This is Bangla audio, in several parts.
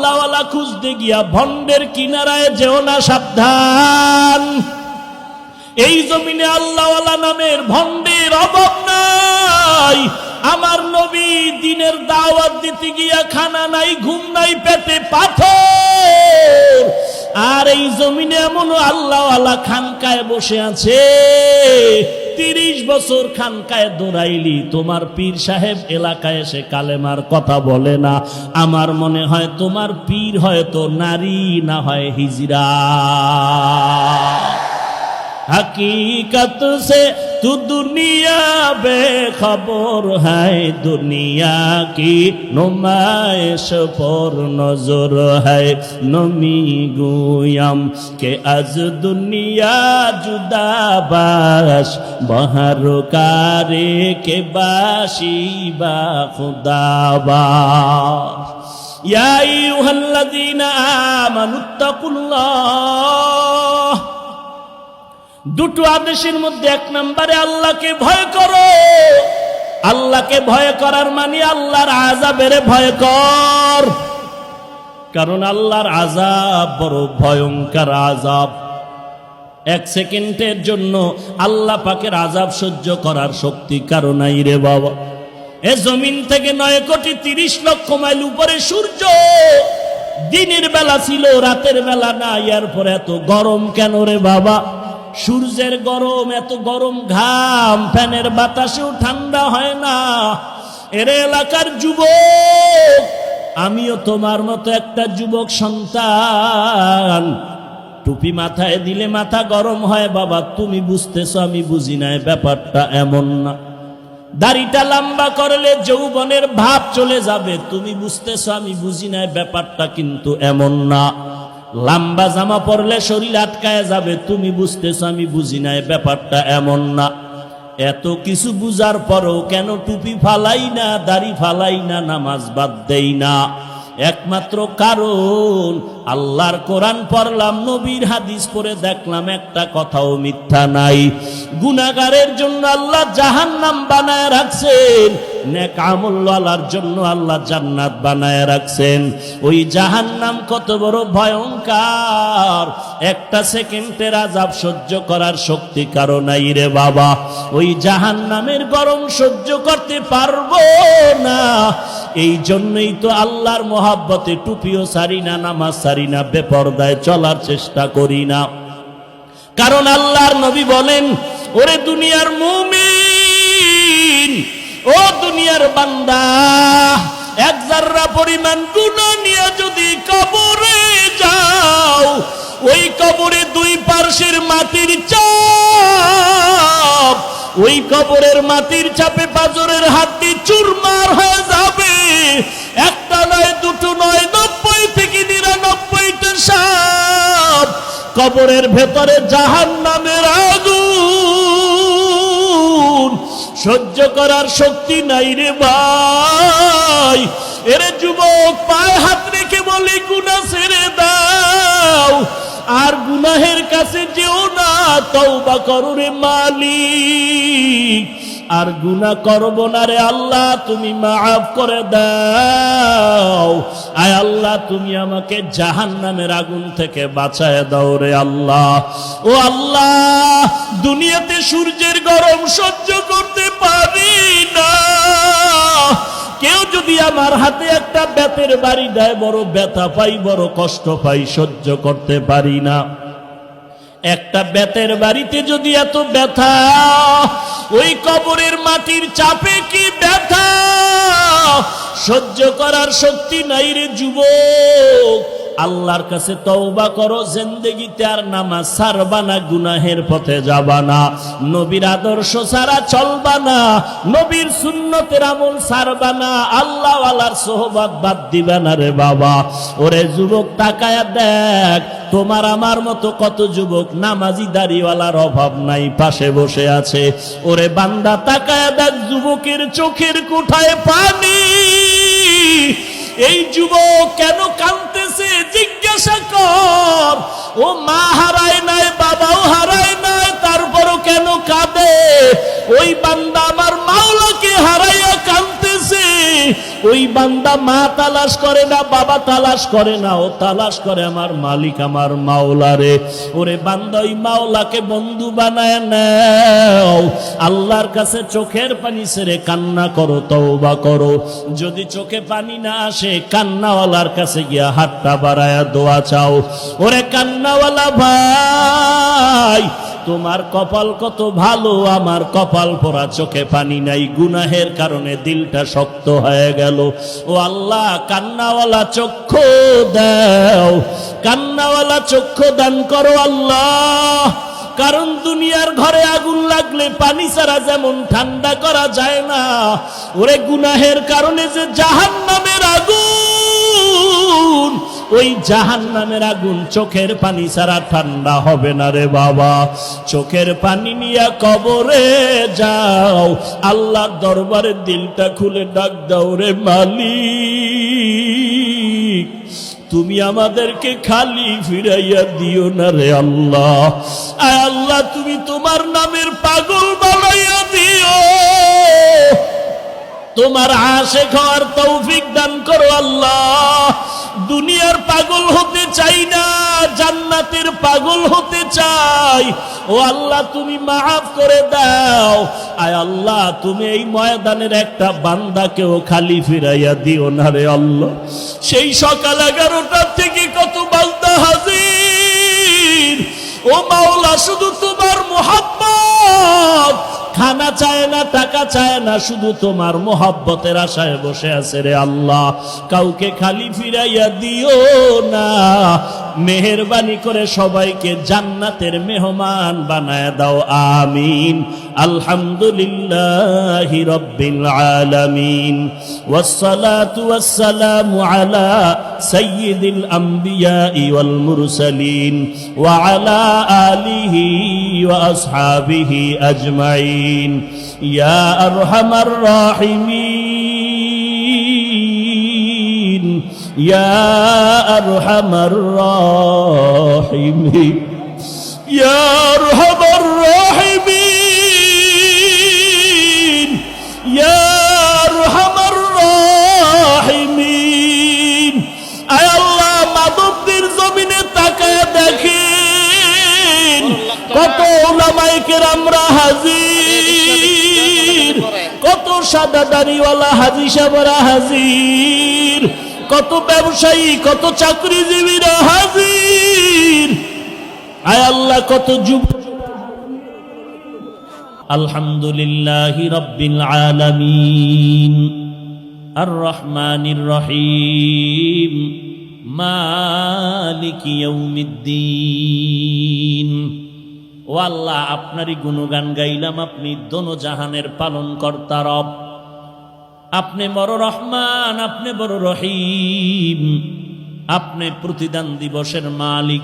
আল্লাহওয়ালা খুঁজতে গিয়া ভণ্ডের কিনারায় যেও না, সাবধান। এই জমিনে আল্লাহওয়ালা নামের ভণ্ডের অভাব নাই। আমার নবী দিনের দাওয়াত দিতে গিয়া খানা নাই, ঘুম নাই, পেটে পাথর। আর এই জমিনে এমন আল্লাহওয়ালা খানকায় বসে আছে, 30 বছর খানকায় দৌড়াইলি, তোমার পীর সাহেব এলাকায় এসে কালেমার কথা বলে না। আমার মনে হয় তোমার পীর হয়তো নারী, না হয় হিজরা। हकीकत से तू दुनिया बेखबर है, दुनिया की नुमाइश पर नजर है। नमी गुयम के आज दुनिया जुदा बाश, बहर कारे के बाशी बा खुदा बाश। या अय्युहल्लज़ीना আমানুত্তাকুল্লাহ। দুটো আদেশের মধ্যে 1 নম্বরে আল্লাহকে ভয় করো। আল্লাহকে ভয় করার মানে আল্লাহর আযাবের ভয় কর, কারণ আল্লাহর আযাব বড় ভয়ঙ্কর আযাব। 1 সেকেন্ডের জন্য আল্লাহ পাকের আযাব সহ্য করার শক্তি কারো নাই রে বাবা। এ জমিন থেকে 9 কোটি 30 লক্ষ মাইল উপরে সূর্য, দিনের বেলা ছিল, রাতের বেলা না। এরপর এত গরম কেন রে বাবা? সূর্যের গরম, এত গরম ঘাম, ফ্যানের বাতাসেও ঠান্ডা হয় না। এর এলাকার যুবক, আমিও তোমার মতো একটা যুবক সন্তান। টুপি মাথায় দিলে মাথা গরম হয় বাবা, তুমি বুঝতেছো, আমি বুঝি না। ব্যাপারটা এমন না। দাড়িটা লম্বা করলে যৌবনের ভাব চলে যাবে, তুমি বুঝতেছো, আমি বুঝি না। ব্যাপারটা কিন্তু এমন না। লম্বা জামা পরলে শরীর আটকায় যাবে, তুমি বুঝতেছো, আমি বুঝি না। ব্যাপারটা এমন না। এত কিছু বুঝার পরও কেন টুপি ফালাই না, দাড়ি ফালাই না, নামাজ বাদ দেই না? একমাত্র কারণ আল্লাহর কোরআন পড়লাম, নবীর হাদিস পড়ে দেখলাম একটা কথাও মিথ্যা নাই। গুনাহগারের জন্য আল্লাহ জাহান্নাম বানায় রাখছেন, নেক আমলওয়ালার জন্য আল্লাহ জান্নাত বানায় রাখছেন। ওই জাহান্নাম কত বড় ভয়ঙ্কর, 1 সেকেন্ডের আযাব সহ্য করার শক্তি কারো নাই রে বাবা। ওই জাহান্নামের গরম সহ্য করতে পারবো না। এই জন্যই তো আল্লাহর মহাব্বতে টুপিও সারি না, নামাজ সারি না, বেপরদায় চলার চেষ্টা করি না। কারণ আল্লাহর নবী বলেন, ওরে দুনিয়ার মুমিন, ও দুনিয়ার বান্দা, 1 জাররা পরিমাণ গুনাহ নিয়ে যদি কবরে যাও, ওই কবরে 2 পার্শ্বের মাটির চাপ, ওই কবরের মাটির চাপে পাঁজরের হাড্ডি চুরমার হয়ে যাবে। একটা নয়, দুটো নয়, 90 থেকে 99টা সাপ। কবরের ভেতরে জাহান্নামের আগুন সহ্য করার শক্তি নাই রে ভাই। এরে যুবক, পায়ে হাত রেখে বলি, গুনাহ ছেড়ে দাও, আর গুনাহের কাছে যেও না, তওবা করো রে মালিক। আর গুনাহ করব না রে আল্লাহ, তুমি মাফ করে দাও। আয় আল্লাহ, তুমি আমাকে জাহান্নামের আগুন থেকে বাঁচায় দাও রে আল্লাহ। ও আল্লাহ, দুনিয়াতে সূর্যের গরম সহ্য করতে পারি না। কেউ যদি আমার হাতে একটা বেতের বাড়ি দেয়, বড় ব্যথা পাই, বড় কষ্ট পাই, সহ্য করতে পারি না। একটা বেতের বাড়িতে যদি এত ব্যথা, ওই কবরের মাটির চাপে কি ব্যথা সহ্য করার শক্তি নাই রে যুবক। আল্লাহর কাছে তওবা করো, জিন্দেগিতে আর নামাজ ছাড়বা না, গুনাহের পথে যাবা না, নবীর আদর্শ ছাড়া চলবা না, নবীর সুন্নতের আমল ছাড়বা না, আল্লাহ ওয়ালার সোহবত বাদ দিবা না রে বাবা। ওরে যুবক, তাকায়া দেখ, তোমার আমার মতো কত যুবক নামাজি দাড়িওয়ালার অভাব নাই, পাশে বসে আছে। ওরে বান্দা, তাকায়া দেখ, যুবকের চোখের কোঠায় পানি। এই যুবক কেন কাঁদতেছে জিজ্ঞাসা কর। ও মা হারায় নাই, বাবাও হারায় নাই, তারপরও কেন কাঁদে? ওই বান্দা আমার মাওলাকে হারাইয়া কাঁদতেছে। ওই বান্দা মা তালাশ করে না, বাবা তালাশ করে না, ও তালাশ করে আমার মালিক, আমার মাওলারে। ওরে বান্দা, ওই মাওলাকে বন্ধু বানায় নাও। আল্লাহর কাছে চোখের পানি ছেড়ে কান্না করো, তওবা করো। যদি চোখে পানি না আসে, কান্নাওয়ালার কাছে গিয়া হাতটা বাড়ায়া দোয়া চাও। ওরে কান্নাওয়ালা ভাই, তোমার কপাল কত ভালো, আমার কপাল পোড়া, চোখে পানি নাই, গুনাহের কারণে দিলটা শক্ত হয়ে গেল। ও আল্লাহ, কান্নাওয়ালা চক্ষু দাও, কান্নাওয়ালা চক্ষু দান করো আল্লাহ। কারণ দুনিয়ার ঘরে আগুন লাগলে পানি ছাড়া যেমন ঠান্ডা করা যায় না, ওরে গুনাহের কারণে যে জাহান্নামের আগুন, ওই জাহান্নামের আগুন চোখের পানি ছাড়া ঠান্ডা হবে না রে বাবা। চোখের পানি নিয়ে কবরে যাও, আল্লাহর দরবারে দিলটা খুলে ডাক দাও, রে মালিক, তুমি আমাদেরকে খালি ফিরাইয়া দিও না রে আল্লাহ। আয় আল্লাহ, তুমি তোমার নামের পাগল বানাইয়া দিও, তোমার আশিক হওয়ার তৌফিক দান করো আল্লাহ। দুনিয়ার পাগল হতে চাই না, জান্নাতের পাগল হতে চাই। ও আল্লাহ, তুমি মাফ করে দাও। আয় আল্লাহ, তুমি এই ময়দানের একটা বান্দাকেও খালি ফিরাইয়া দিও না রে আল্লাহ। সেই সকাল 11টা থেকে কত বান্দা হাজির, ও মাওলা, শুধু তোমার মুহাব্বত, খানা চায় না, টাকা চায় না, শুধু তোমার মোহাব্বতের আশায় বসে আছে রে আল্লাহ। কাউকে খালি ফিরাইয়া দিও না। মেহেরবানি করে সবাইকে জান্নাতের মেহমান বানায় দাও, আমিন। আলহামদুলিল্লাহি রাব্বিল আলামিন, ওয়াসসালাতু ওয়াসসালামু আলা সাইয়্যিদিল আমবিয়াই ওয়াল মুরসালিন ওয়া আলা আলিহি ওয়া আসহাবিহি আজমাইন। ইয়া আরহামার রাহিমিন, ইয়া আরহামার রাহিমিন, ইয়া আরহামার রাহিমিন, ইয়া আরহামার রাহিমিন। আয় আল্লাহ, মাদবদের জমিনে তাকায় দেখেন কত উলামায়ে কেরামরা হাজির, কত সাদা দাড়িওয়ালা হাজী সাহেবরা হাজির, কত ব্যবসায়ী, কত চাকরিজীবীরা হাজির। আয় আল্লাহ, কত যুবক। আলহামদুলিল্লাহি রাব্বিল আলামিন, আর রহমানির রহিম, মালিকি ইয়াউমিদ্দিন। ও আল্লাহ, আপনারই গুণগান গাইলাম। আপনি দোনো জাহানের পালন কর্তা রব, আপনি বড় রহমান, আপনি বড় রহিম, আপনি প্রতিদান দিবসের মালিক।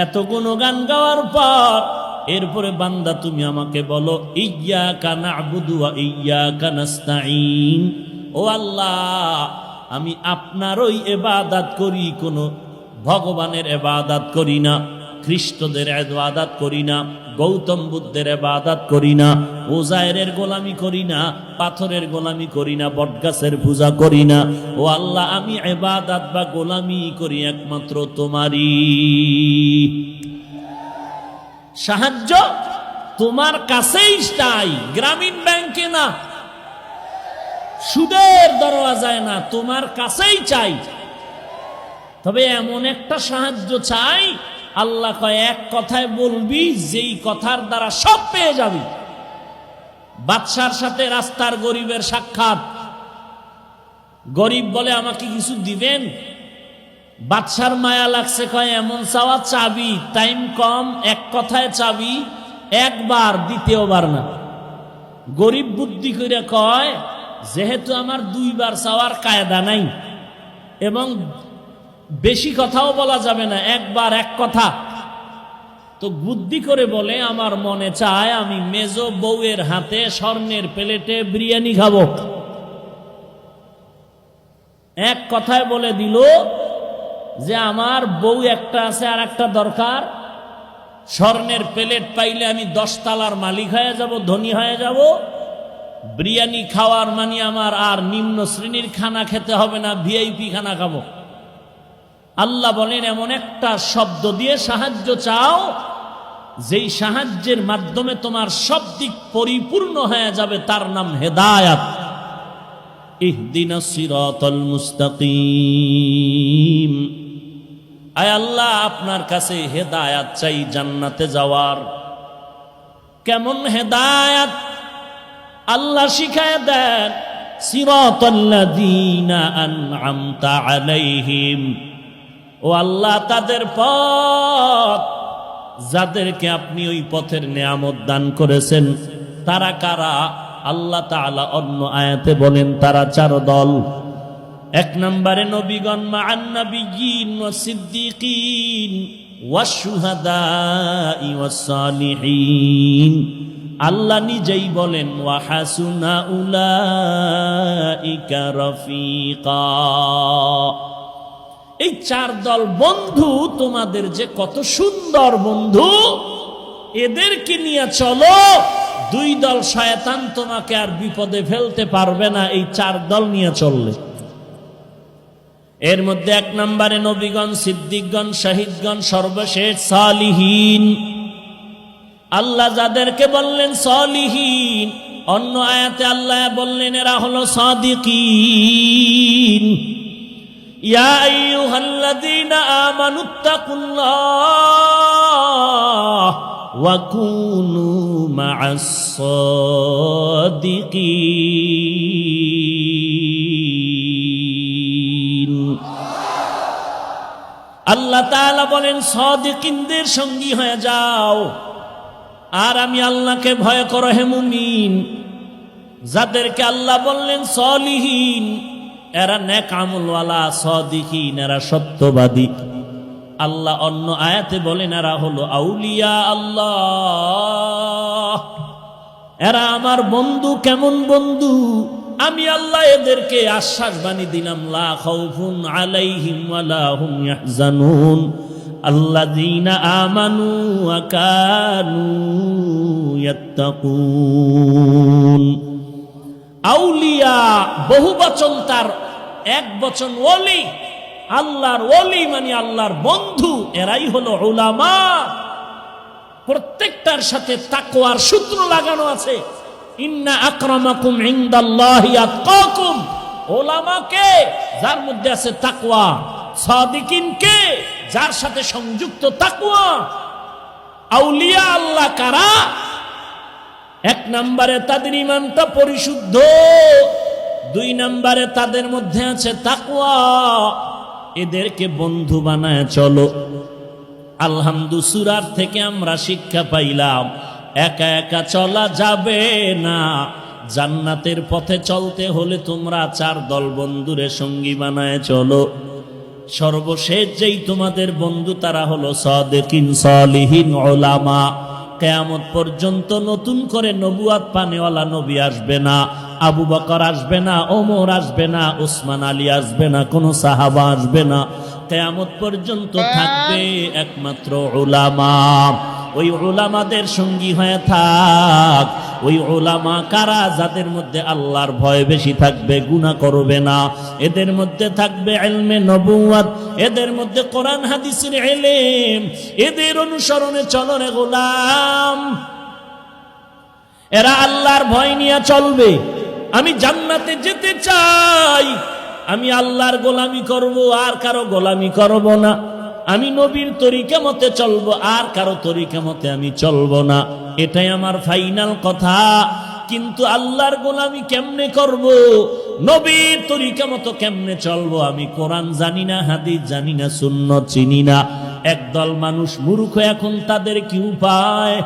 এত গুণগান গাওয়ার পর এরপরে বান্দা তুমি আমাকে বলো, ইয়্যাকা না'বুদু ওয়া ইয়্যাকা নাস্তাঈন। ও আল্লাহ, আমি আপনারই ইবাদত করি, কোনো ভগবানের ইবাদত করি না, খ্রিস্টদের ইবাদত করি না, গৌতম বুদ্ধের ইবাদত করি না, ওজায়েরের গোলামি করি না, পাথরের গোলামি করি না, বটগাছের পূজা করি না। ও আল্লাহ, আমি ইবাদত বা গোলামি করি একমাত্র তোমারই। সাহায্য তোমার কাছেই চাই, গ্রামীণ ব্যাংকে না, সুদের দরওয়াজায় না, তোমার কাছেই চাই। তবে এমন একটা সাহায্য চাই, আল্লাহ কয় এক কথায় বলবি, যেই কথার দ্বারা সব পেয়ে যাবি। বাদশার সাথে রাস্তার গরিবের সাক্ষাৎ, গরিব বলে আমাকে কিছু দিবেন। বাদশার মায়া লাগছে, কয় এমন চাওয়া চাবি, টাইম কম, এক কথায় চাবি, একবার, দ্বিতীয়বার না। গরিব বুদ্ধি করে কয়, যেহেতু আমার দুইবার চাওয়ার কায়দা নাই এবং বেশি কথাও বলা যাবে না, একবার এক কথা, তো বুদ্ধি করে বলে, আমার মনে চায় আমি মেজো বউয়ের হাতে স্বর্ণের প্লেটে বিরিয়ানি খাবো। এক কথায় বলে দিল যে আমার বউ একটা আছে, আর একটা দরকার, স্বর্ণের প্লেট পাইলে আমি 10 তলার মালিক হয়ে যাব, ধনী হয়ে যাব। বিরিয়ানি খাওয়ার মানে আমার আর নিম্ন শ্রেণীর খানা খেতে হবে না, ভিআইপি খানা খাবো। আল্লাহ বলেন এমন একটা শব্দ দিয়ে সাহায্য চাও যেই সাহায্যের মাধ্যমে তোমার সব দিক পরিপূর্ণ হয়ে যাবে, তার নাম হেদায়াত। ইহদিনাস সিরাতাল মুস্তাকিম। আয় আল্লাহ, আপনার কাছে হেদায়াত চাই জান্নাতে যাওয়ার। কেমন হেদায়াত আল্লাহ শিখায় দেন, সিরাতাল্লাযীনা আন'আমতা আলাইহিম। ও আল্লাহ, তাদের পথ যাদেরকে আপনি ওই পথের নেয়ামত দান করেছেন। তারা কারা? আল্লাহ তাআলা অন্য আয়াতে বলেন তারা 4 দল। 1 নম্বরে নবীগণ মা'আন নাবিয়্যিন ওয়াস সিদ্দীকিন ওয়াশ শুহাদাই ওয়াস সালিহিন। আল্লাহ নিজেই বলেন ওয়া হাসুনা উলাইকা রাফিকা। এই 4 দল বন্ধু তোমাদের যে কত সুন্দর বন্ধু, এদেরকে নিয়ে চলো। 2 দল শয়তান তোমাকে আর বিপদে ফেলতে পারবে না, এই 4 দল নিয়ে চললে। এর মধ্যে 1 নম্বরে নবীগণ, সিদ্দিকগণ, শহীদগণ, সর্বশেষ সালিহিন। আল্লাহ যাদেরকে বললেন সালিহিন, অন্য আয়াতে আল্লাহ বললেন এরা হলো সাদিকিন। ইয়া আইয়ুহাল্লাযীনা আমানুত্তাকুল্লাহ ওয়া কুনু মা'আস সাদিকিন। আল্লাহ তাআলা বলেন সাদিকিনদের সঙ্গী হয়ে যাও। আর আমি আল্লাহকে ভয় করো হে মুমিন। যাদেরকে আল্লাহ বললেন সালিহিন, এরা নেক আমলওয়ালা, সাদিকিন এরা সত্যবাদী। আল্লাহ অন্য আয়াতে বলেন এরা হলো আউলিয়া আল্লাহ, এরা আমার বন্ধু। কেমন বন্ধু? আমি আল্লাহ এদেরকে আশ্বাস বাণী দিলাম, লা খাউফুন আলাইহিম ওয়ালা হুম ইয়াহজানুন আল্লাযীনা আমানু ওয়া কানু ইয়াত্তাকুন। আউলিয়া বহুবচন, তার এক বচন ওলি। আল্লাহর ওলি মানে আল্লাহর বন্ধু, এরাই হলো উলামা। প্রত্যেকটার সাথে তাকওয়ার সূত্র লাগানো আছে। ইন্না আকরামাকুম ইনদাল্লাহি আতকাকুম। উলামা কে? যার মধ্যে আছে তাকওয়া। সাদিকিন কে? যার সাথে সংযুক্ত তাকওয়া। আউলিয়া আল্লাহ কারা? 1 নম্বরে তাদের ঈমানটা পরিশুদ্ধ, 2 নম্বরে তাদের মধ্যে আছে তাকওয়া। এদেরকে বন্ধু বানায় চলো। আলহামদুলিল্লাহ, সূরার থেকে আমরা শিক্ষা পাইলাম একা একা চলা যাবে না। জান্নাতের পথে চলতে হলে তোমরা 4 দল বন্ধুরে সঙ্গী বানায় চলো। সর্বশেষ যেই তোমাদের বন্ধু তারা হলো সাদিকিন, সালিহিন, উলামা। কিয়ামত পর্যন্ত নতুন করে নবুয়াত পানেওয়ালা নবী আসবে না। আবু বকর আসবে না, ওমর আসবে না, উসমান আলী আসবে না, কোন সাহাবা আসবে না। কিয়ামত পর্যন্ত থাকবে একমাত্র উলামা। ওই উলামাদের সঙ্গী হয়ে থাক। ওই উলামা কারা? যাদের মধ্যে আল্লাহর ভয় বেশি থাকবে, গুনাহ করবে না। এদের মধ্যে থাকবে ইলমে নবুয়ত, এদের মধ্যে কোরআন হাদিসের ইলম। এদের অনুসরণে চলো রে গোলাম। এরা আল্লাহর ভয় নিয়ে চলবে। আমি জান্নাতে যেতে চাই, আমি আল্লাহর গোলামি করব, আর কারো গোলামি করব না। আমি নবীর তরিকা মতে চলবো, আর কারো তরিকা মতে আমি চলবো না। এটাই আমার ফাইনাল কথা। কিন্তু আল্লাহর গোলামি কেমনে করব, নবীর তরিকা মতো কেমনে চলবো? আমি কোরআন জানি না, হাদিস জানি না, সুন্নাত চিনি না। একদল মানুষ মূর্খ, এখন তাদের কি উপায়?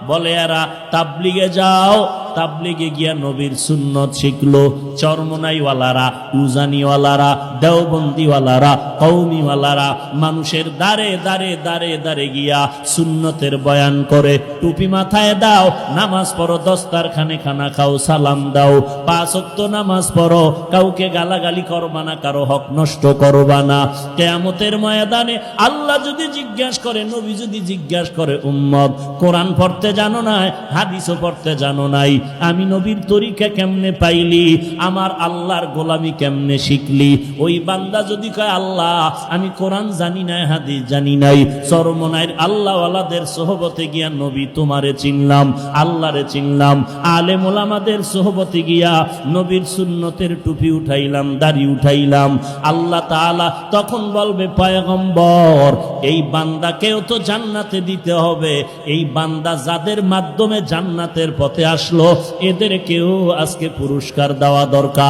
বলে এরা তাবলিগে যাও। তাবলিগে গিয়া নবীর সুন্নত শিখলো। চরমনাইওয়ালারা, উজানিওয়ালারা, দেওবন্দিওয়ালারা, কওমিওয়ালারা মানুষের দাঁড়ে দাঁড়ে দাঁড়ে দাঁড়ে গিয়া সুন্নতের বয়ান করে। টুপি মাথায় দাও, নামাজ পড়ো, দস্তারখানে খানা খাও, সালাম দাও, 5 ওয়াক্ত নামাজ পড়ো, কাউকে গালাগালি করবা না, কারো হক নষ্ট করবা না। কিয়ামতের ময়দানে আল্লাহ যদি জিজ্ঞাসা করে, নবী যদি জিজ্ঞাসা করে, উম্মত কোরআন পড়তে জানো না, হাদিসও পড়তে জানো নাই, আমি নবীর তরিকা কেমনে পাইলি, আমার আল্লাহর গোলামি কেমনে শিখলি। ওই বান্দা যদি কয় আল্লাহ আমি কোরআন জানি না, হাদিস জানি নাই, চরমনাইর আল্লাহওয়ালাদের সোহবতে গিয়া নবী তোমারে চিনলাম, আল্লাহরে চিনলাম, আলেম ওলামাদের সোহবতে গিয়া নবীর সুন্নতের টুপি উঠাইলাম, দাড়ি উঠাইলাম, আল্লাহ তাআলা তখন বলবে পয়গম্বর এই বান্দাকেও তো জান্নাতে দিতে হবে। এই বান্দা যাদের মাধ্যমে জান্নাতের পথে আসলো এদেরকেও আজকে পুরস্কার দেওয়া দরকার।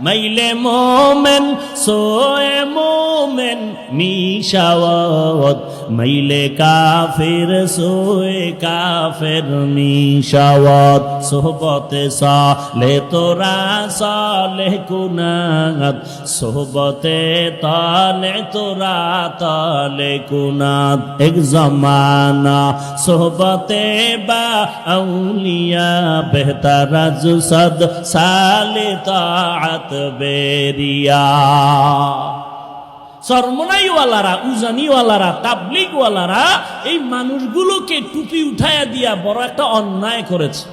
মাইলে মোমেন সোয়ে মোমেন মিশাওয়াত, মাইলে কাফির সোয়ে কাফের মিশাওয়াত, সোহবতে সালে তোরা সালে কুনাত, সোহবতে তালে তোরা তালে কুনাত, এক জমানা সোহবতে বা আউলিয়া বেহতার জুসদ সালে তাআত বেরিয়া। চরমনাইওয়ালারা, উজানিওয়ালারা, তাবলিগওয়ালারা এই মানুষগুলোকে টুপি উঠায়া দিয়া বড় একটা অন্যায় করেছে।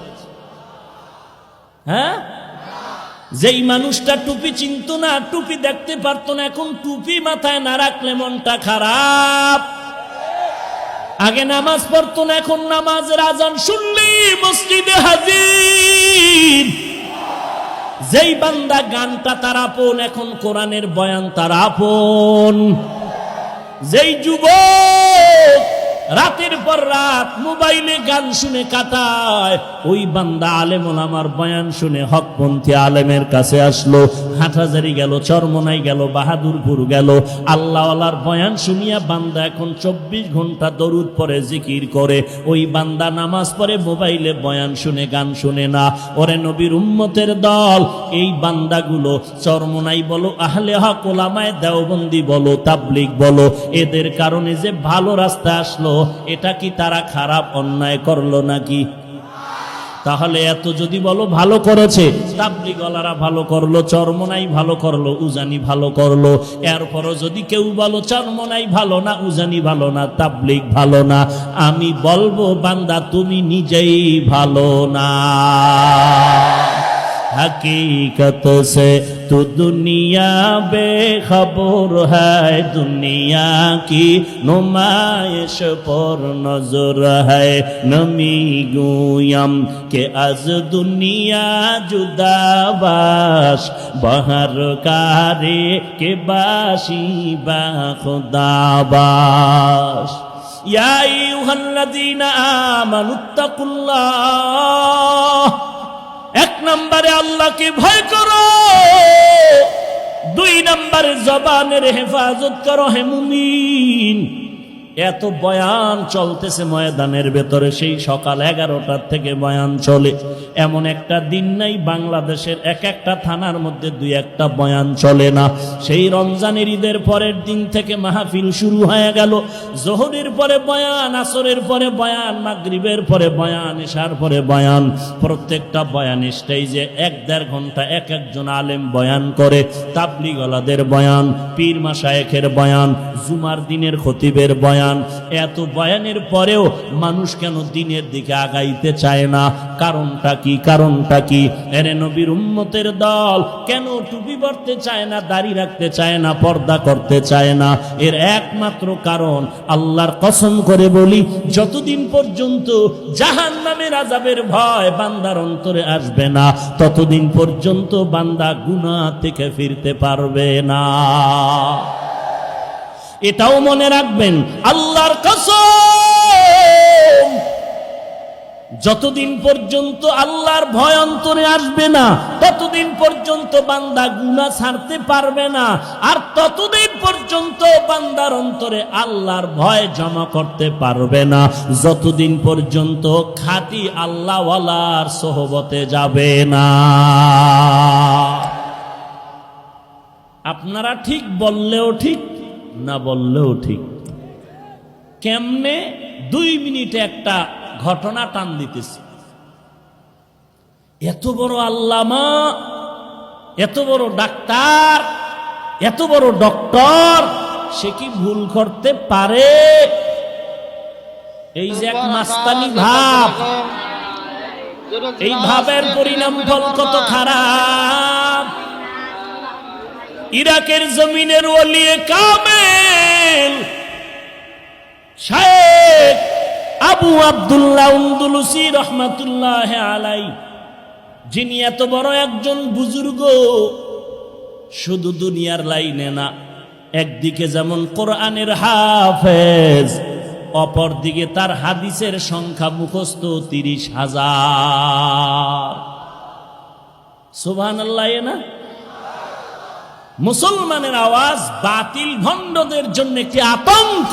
হ্যাঁ, যেই মানুষটা টুপি চিনতো না, টুপি দেখতে পারতো না, এখন টুপি মাথায় না রাখলে মনটা খারাপ। আগে নামাজ পড়তো না, এখন নামাজের আজান শুনলেই মসজিদে হাজির। যেই বান্দা গানটা তার আপন, এখন কোরআনের বয়ান তার আপন। যেই যুবক রাতের পর রাত মোবাইলে গান শুনে কাটায়, ওই বান্দা আলেম ওলামার বয়ান শুনে হকপন্থী আলেমের কাছে আসলো। হাটহাজারি গেল, চরমনাই গেল, বাহাদুরপুর গেল, আল্লাহওয়ালার বয়ান শুনিয়া বান্দা এখন 24 ঘন্টা দরুদ পড়ে, জিকির করে। ওই বান্দা নামাজ পড়ে, মোবাইলে বয়ান শুনে, গান শুনে না। ওরে নবীর উম্মতের দল, এই বান্দাগুলো চরমনাই বলো, আহলে হক ওলামায়ে দেওবন্দি বলো, তাবলিগ বলো, এদের কারণে যে ভালো রাস্তা আসলো, এটা কি তারা খারাপ অন্যায় করলো নাকি? তাহলে এত যদি বলো ভালো করেছে, তাবলিগওয়ালারা ভালো করলো, চরমনাই ভালো করলো, উজানি ভালো করলো, এরপরও যদি কেউ বলো চরমনাই ভালো না, উজানি ভালো না, তাবলিগ ভালো না, আমি বলবো বান্দা তুমি নিজেই ভালো না। हकीकत से तो दुनिया बेखबर है, दुनिया की नुमाइश पर नजर है। नमी गुयम के आज दुनिया जुदा बाश, बहर कारे के बाशी बा खुदा बाश। या अय्युहल्लज़ीना আমানুত্তাকুল্লাহ, এক নম্বরে আল্লাহকে ভয় করো, 2 নম্বরে জবানের হেফাজত করো। হে মুমিন, এত বয়ান চলতেছে ময়দানের ভেতরে, সেই সকাল 11টার থেকে বয়ান চলে। এমন একটা দিন নাই বাংলাদেশের এক একটা থানার মধ্যে 2-1টা বয়ান চলে না। সেই রমজানের ঈদের পরের দিন থেকে মাহফিল শুরু হয়ে গেল। জোহরের পরে বয়ান, আসরের পরে বয়ান, মাগরিবের পরে বয়ান, ইশার পরে বয়ান। প্রত্যেকটা বয়ান স্টেজে 1-1.5 ঘন্টা এক একজন আলেম বয়ান করে। তাবলিগওয়ালাদের বয়ান, পীর মাশায়েখের বয়ান, জুমার দিনের খতিবের বয়ান। এত বয়ানের পরেও মানুষ কেন দিনের দিকে আগাইতে চায় না? কারণটা কি? কারণটা কি? এরে নবীর উম্মতের দল কেন টুপি পরতে চায় না, দাড়ি রাখতে চায় না, পর্দা করতে চায় না? এর একমাত্র কারণ, আল্লাহর কসম করে বলি, যতদিন পর্যন্ত জাহান্নামের আযাবের ভয় বান্দার অন্তরে আসবে না, ততদিন পর্যন্ত বান্দা গুনাহ থেকে ফিরতে পারবে না। এটাও মনে রাখবেন, আল্লাহর কসম, যতদিন পর্যন্ত আল্লাহর ভয় অন্তরে আসবে না, ততদিন পর্যন্ত বান্দা গুনাহ ছাড়তে পারবে না। আর ততদিন পর্যন্ত বান্দার অন্তরে আল্লাহর ভয় জমা করতে পারবে না, যতদিন পর্যন্ত খাঁটি আল্লাহওয়ালার সোহবতে যাবে না। আপনারা ঠিক বললেও ঠিক, না বললেও ঠিক। কেমনে? 2 মিনিটে একটা ঘটনা টান দিতেছি। এত বড় আল্লামা, এত বড় ডাক্তার, এত বড় ডক্টর, সে কি ভুল করতে পারে? এই যে এক মাস্তানি ভাব, এই ভাবের পরিণাম ফল কত খারাপ। ইরাকের জমিনের ওলিয়ে কামেল শায়েখ আবু আব্দুল্লাহ আন্দলুসি রহমাতুল্লাহ আলাই, যিনি এত বড় একজন বুজুর্গ, শুধু দুনিয়ার লাইনে না, একদিকে যেমন কোরআনের হাফেজ, অপরদিকে তার হাদিসের সংখ্যা মুখস্থ 30,000। সুবহানাল্লাহ। না মুসলমানের আওয়াজ বাতিল ভণ্ডদের জন্য একটি আতঙ্ক।